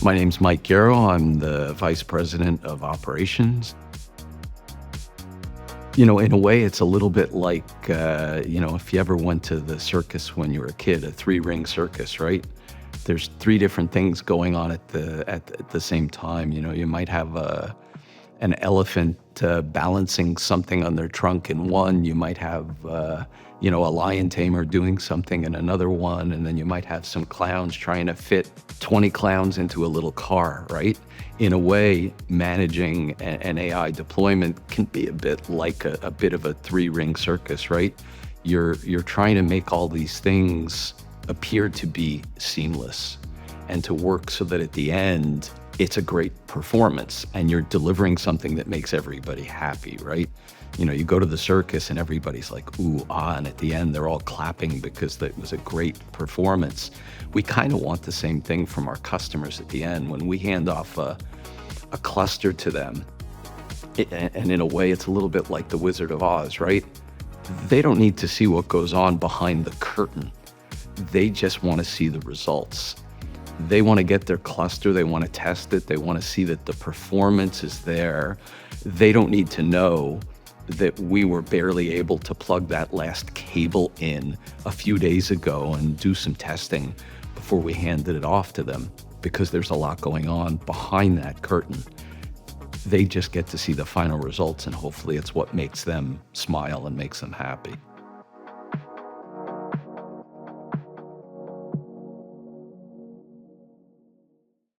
My name's Mike Garrow. I'm the Vice President of Operations. In a way, it's a little bit like, if you ever went to the circus when you were a kid, a three-ring circus, right? There's three different things going on at the same time. You might have an elephant balancing something on their trunk in one. You might have, a lion tamer doing something in another one. And then you might have some clowns trying to fit 20 clowns into a little car, right? In a way, managing an AI deployment can be a bit like a bit of a three-ring circus, right? You're trying to make all these things appear to be seamless and to work so that at the end, it's a great performance and you're delivering something that makes everybody happy, right? You go to the circus and everybody's like, ooh, ah, and at the end they're all clapping because that was a great performance. We kind of want the same thing from our customers at the end. When we hand off a cluster to them, and in a way it's a little bit like the Wizard of Oz, right? They don't need to see what goes on behind the curtain. They just want to see the results. They want to get their cluster, they want to test it, they want to see that the performance is there. They don't need to know that we were barely able to plug that last cable in a few days ago and do some testing before we handed it off to them, because there's a lot going on behind that curtain. They just get to see the final results, and hopefully it's what makes them smile and makes them happy.